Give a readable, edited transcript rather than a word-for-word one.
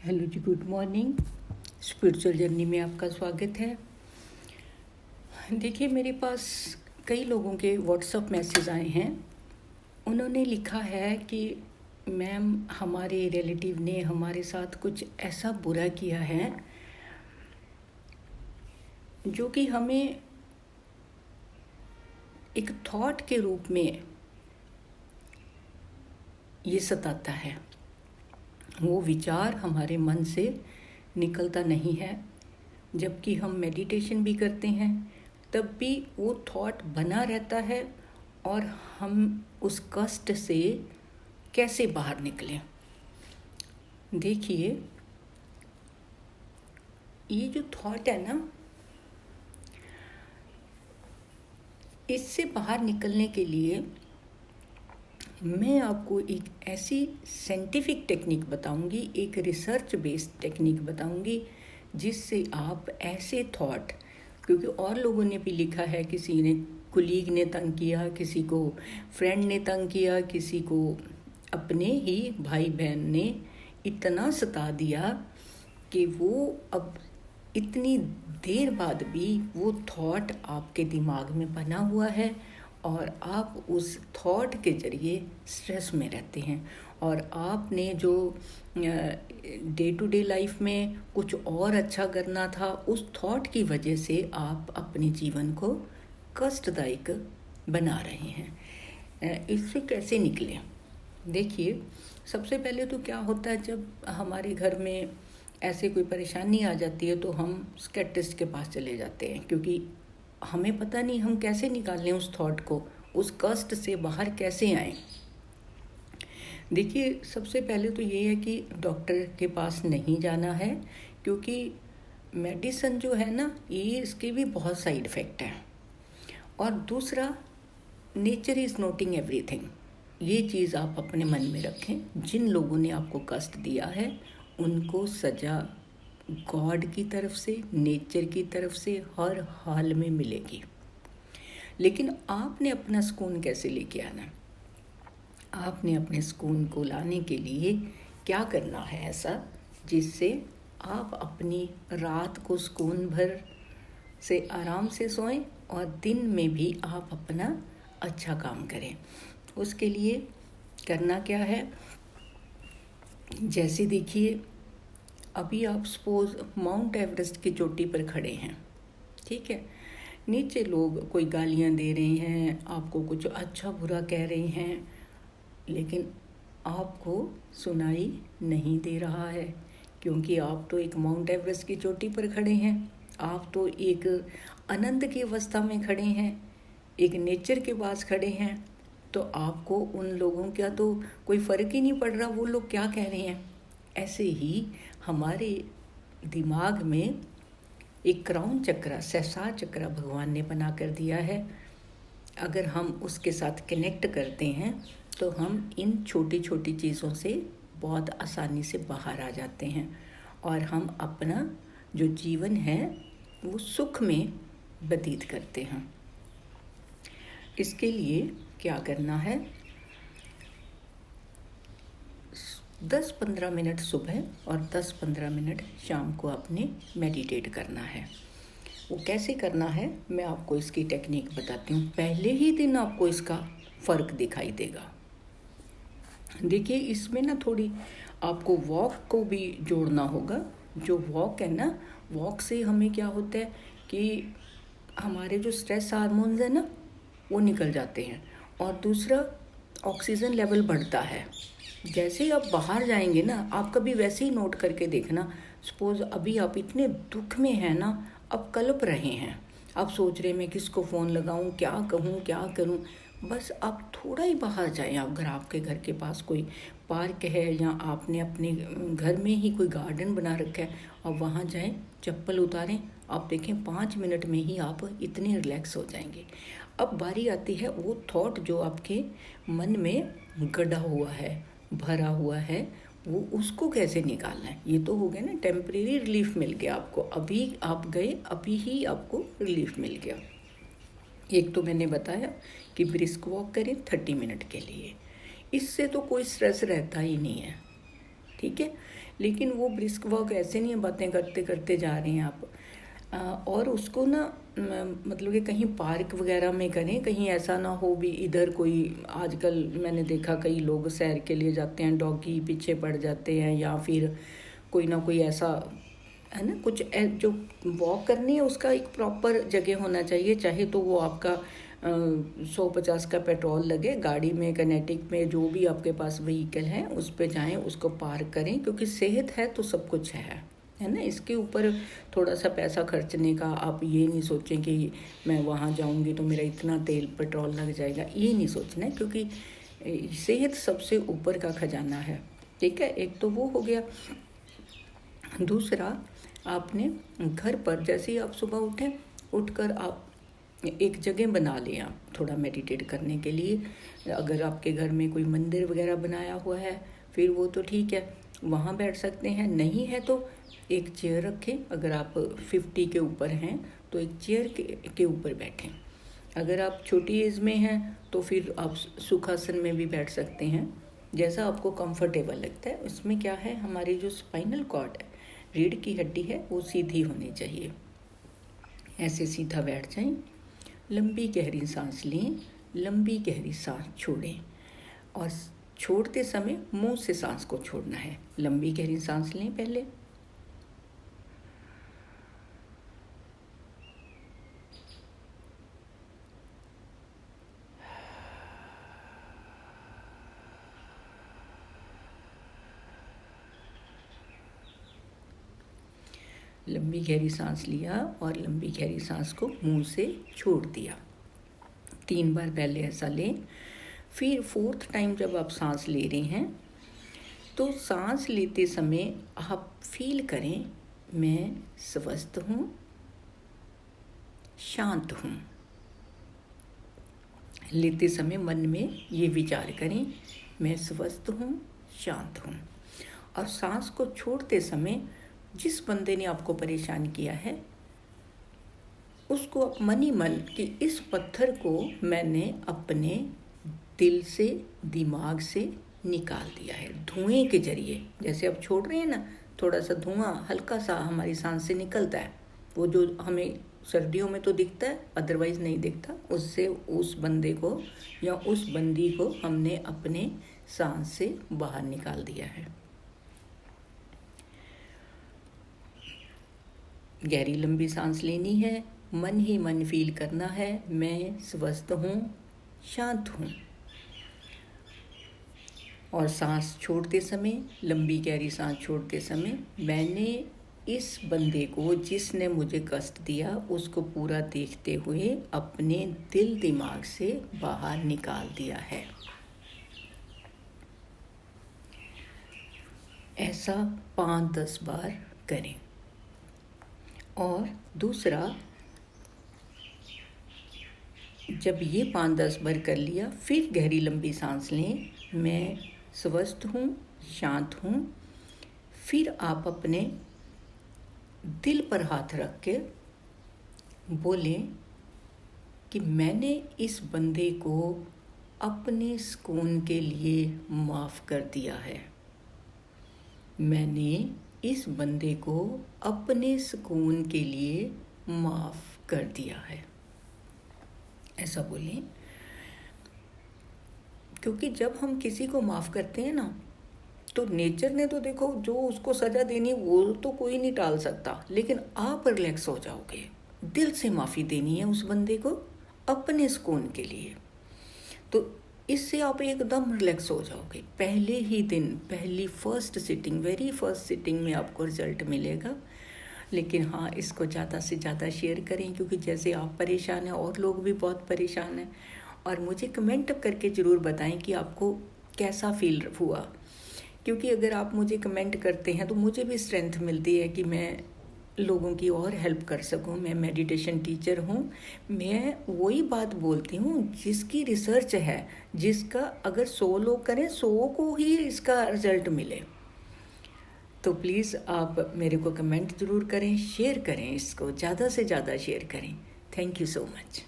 Hello जी, good morning. Spiritual journey में आपका स्वागत है। देखिए, मेरे पास कई लोगों के व्हाट्सएप मैसेज आए हैं। उन्होंने लिखा है कि मैम, हमारे रिलेटिव ने हमारे साथ कुछ ऐसा बुरा किया है जो कि हमें एक थॉट के रूप में ये सताता है। वो विचार हमारे मन से निकलता नहीं है। जबकि हम मेडिटेशन भी करते हैं तब भी वो थॉट बना रहता है और हम उस कष्ट से कैसे बाहर निकलें। देखिए, ये जो थॉट है ना, इससे बाहर निकलने के लिए मैं आपको एक ऐसी साइंटिफिक टेक्निक बताऊंगी, एक रिसर्च बेस्ड टेक्निक बताऊंगी जिससे आप ऐसे थॉट, क्योंकि और लोगों ने भी लिखा है, किसी ने कुलीग ने तंग किया, किसी को फ्रेंड ने तंग किया, किसी को अपने ही भाई बहन ने इतना सता दिया कि वो अब इतनी देर बाद भी वो थॉट आपके दिमाग में बना हुआ है और आप उस थॉट के ज़रिए स्ट्रेस में रहते हैं। और आपने जो डे टू डे लाइफ में कुछ और अच्छा करना था, उस थॉट की वजह से आप अपने जीवन को कष्टदायक बना रहे हैं। इससे कैसे निकलें? देखिए, सबसे पहले तो क्या होता है, जब हमारे घर में ऐसे कोई परेशानी आ जाती है तो हम साइकियाट्रिस्ट के पास चले जाते हैं, क्योंकि हमें पता नहीं हम कैसे निकालें उस थॉट को, उस कष्ट से बाहर कैसे आएं। देखिए, सबसे पहले तो ये है कि डॉक्टर के पास नहीं जाना है, क्योंकि मेडिसिन जो है ना, ये इसके भी बहुत साइड इफ़ेक्ट हैं। और दूसरा, नेचर इज़ नोटिंग एवरीथिंग। ये चीज़ आप अपने मन में रखें। जिन लोगों ने आपको कष्ट दिया है उनको सज़ा गॉड की तरफ से, नेचर की तरफ से हर हाल में मिलेगी। लेकिन आपने अपना सुकून कैसे लेके आना? आपने अपने सुकून को लाने के लिए क्या करना है ऐसा जिससे आप अपनी रात को सुकून भर से आराम से सोएं और दिन में भी आप अपना अच्छा काम करें। उसके लिए करना क्या है? जैसे देखिए, अभी आप सपोज माउंट एवरेस्ट की चोटी पर खड़े हैं, ठीक है। नीचे लोग कोई गालियां दे रहे हैं, आपको कुछ अच्छा बुरा कह रहे हैं, लेकिन आपको सुनाई नहीं दे रहा है, क्योंकि आप तो एक माउंट एवरेस्ट की चोटी पर खड़े हैं। आप तो एक आनंद की अवस्था में खड़े हैं, एक नेचर के पास खड़े हैं। तो आपको उन लोगों का तो कोई फ़र्क ही नहीं पड़ रहा वो लोग क्या कह रहे हैं। ऐसे ही हमारे दिमाग में एक क्राउन चक्र, सहस्त्र चक्र भगवान ने बना कर दिया है। अगर हम उसके साथ कनेक्ट करते हैं तो हम इन छोटी छोटी चीज़ों से बहुत आसानी से बाहर आ जाते हैं और हम अपना जो जीवन है वो सुख में व्यतीत करते हैं। इसके लिए क्या करना है? 10-15 मिनट सुबह और 10-15 मिनट शाम को आपने मेडिटेट करना है। वो कैसे करना है मैं आपको इसकी टेक्निक बताती हूँ। पहले ही दिन आपको इसका फ़र्क दिखाई देगा। देखिए, इसमें ना थोड़ी आपको वॉक को भी जोड़ना होगा। जो वॉक है ना, वॉक से हमें क्या होता है कि हमारे जो स्ट्रेस हार्मोन्स है ना वो निकल जाते हैं, और दूसरा ऑक्सीजन लेवल बढ़ता है। जैसे ही आप बाहर जाएंगे ना, आप कभी वैसे ही नोट करके देखना, सपोज अभी आप इतने दुख में हैं ना, अब कल्प रहे हैं, आप सोच रहे मैं किसको फ़ोन लगाऊं, क्या कहूं, क्या करूं। बस आप थोड़ा ही बाहर जाएं। आप अगर आपके घर के पास कोई पार्क है या आपने अपने घर में ही कोई गार्डन बना रखा है, और वहाँ जाएं, चप्पल उतारें, आप देखें 5 मिनट में ही आप इतने रिलैक्स हो जाएंगे। अब बारी आती है वो थॉट जो आपके मन में गड़ा हुआ है, भरा हुआ है, वो उसको कैसे निकालना है। ये तो हो गया ना, टेम्परेरी रिलीफ मिल गया आपको, अभी आप गए, अभी ही आपको रिलीफ मिल गया। एक तो मैंने बताया कि ब्रिस्क वॉक करें 30 मिनट के लिए, इससे तो कोई स्ट्रेस रहता ही नहीं है, ठीक है। लेकिन वो ब्रिस्क वॉक ऐसे नहीं है बातें करते करते जा रहे हैं आप। और उसको ना मतलब कि कहीं पार्क वगैरह में करें, कहीं ऐसा ना हो भी इधर कोई, आजकल मैंने देखा कई लोग सैर के लिए जाते हैं, डॉगी पीछे पड़ जाते हैं, या फिर कोई ना कोई ऐसा है ना, कुछ जो वॉक करनी है उसका एक प्रॉपर जगह होना चाहिए। चाहे तो वो आपका 150 का पेट्रोल लगे गाड़ी में, कनेटिक में, जो भी आपके पास व्हीकल है उस पर जाएं, उसको पार्क करें, क्योंकि सेहत है तो सब कुछ है ना। इसके ऊपर थोड़ा सा पैसा खर्चने का आप ये नहीं सोचें कि मैं वहाँ जाऊँगी तो मेरा इतना तेल पेट्रोल लग जाएगा, ये नहीं सोचना है, क्योंकि सेहत सबसे ऊपर का खजाना है। ठीक है, एक तो वो हो गया। दूसरा, आपने घर पर जैसे ही आप सुबह उठें, उठकर आप एक जगह बना लें आप थोड़ा मेडिटेट करने के लिए। अगर आपके घर में कोई मंदिर वगैरह बनाया हुआ है फिर वो तो ठीक है, वहाँ बैठ सकते हैं। नहीं है तो एक चेयर रखें, अगर आप 50 के ऊपर हैं तो एक चेयर के ऊपर बैठें। अगर आप छोटी एज में हैं तो फिर आप सुखासन में भी बैठ सकते हैं, जैसा आपको कंफर्टेबल लगता है। उसमें क्या है, हमारी जो स्पाइनल कॉर्ड है, रीढ़ की हड्डी है, वो सीधी होनी चाहिए। ऐसे सीधा बैठ जाएं, लंबी गहरी सांस लें, लंबी गहरी सांस छोड़ें, और छोड़ते समय मुंह से सांस को छोड़ना है। लंबी गहरी सांस लें पहले, लंबी गहरी सांस लिया और लंबी गहरी सांस को मुंह से छोड़ दिया। 3 बार पहले ऐसा लें। फिर 4th टाइम जब आप सांस ले रहे हैं तो सांस लेते समय आप फील करें, मैं स्वस्थ हूँ, शांत हूँ। लेते समय मन में ये विचार करें, मैं स्वस्थ हूँ, शांत हूँ। और सांस को छोड़ते समय जिस बंदे ने आपको परेशान किया है उसको आप मन ही मन कि इस पत्थर को मैंने अपने दिल से, दिमाग से निकाल दिया है धुएं के जरिए। जैसे आप छोड़ रहे हैं ना, थोड़ा सा धुआं हल्का सा हमारी सांस से निकलता है, वो जो हमें सर्दियों में तो दिखता है, अदरवाइज नहीं दिखता। उससे उस बंदे को या उस बंदी को हमने अपने सांस से बाहर निकाल दिया है। गहरी लंबी सांस लेनी है, मन ही मन फील करना है, मैं स्वस्थ हूँ, शांत हूँ। और सांस छोड़ते समय, लंबी गहरी सांस छोड़ते समय, मैंने इस बंदे को जिसने मुझे कष्ट दिया उसको पूरा देखते हुए अपने दिल दिमाग से बाहर निकाल दिया है। ऐसा 5-10 बार करें। और दूसरा, जब ये 5-10 बार कर लिया, फिर गहरी लंबी सांस लें, मैं स्वस्थ हूँ, शांत हूँ। फिर आप अपने दिल पर हाथ रख के बोलें कि मैंने इस बंदे को अपने सुकून के लिए माफ़ कर दिया है। मैंने इस बंदे को अपने सुकून के लिए माफ़ कर दिया है, ऐसा बोलें। क्योंकि जब हम किसी को माफ़ करते हैं ना, तो नेचर ने तो देखो जो उसको सज़ा देनी वो तो कोई नहीं टाल सकता, लेकिन आप रिलैक्स हो जाओगे। दिल से माफ़ी देनी है उस बंदे को अपने सुकून के लिए, तो इससे आप एकदम रिलैक्स हो जाओगे। पहले ही दिन, वेरी फर्स्ट सिटिंग में आपको रिजल्ट मिलेगा। लेकिन हाँ, इसको ज़्यादा से ज़्यादा शेयर करें, क्योंकि जैसे आप परेशान हैं और लोग भी बहुत परेशान हैं। और मुझे कमेंट करके ज़रूर बताएं कि आपको कैसा फील हुआ, क्योंकि अगर आप मुझे कमेंट करते हैं तो मुझे भी स्ट्रेंथ मिलती है कि मैं लोगों की और हेल्प कर सकूं। मैं मेडिटेशन टीचर हूं, मैं वही बात बोलती हूं जिसकी रिसर्च है, जिसका अगर 100 लोग करें 100 को ही इसका रिजल्ट मिले। तो प्लीज़ आप मेरे को कमेंट ज़रूर करें, शेयर करें, इसको ज़्यादा से ज़्यादा शेयर करें। Thank you so much.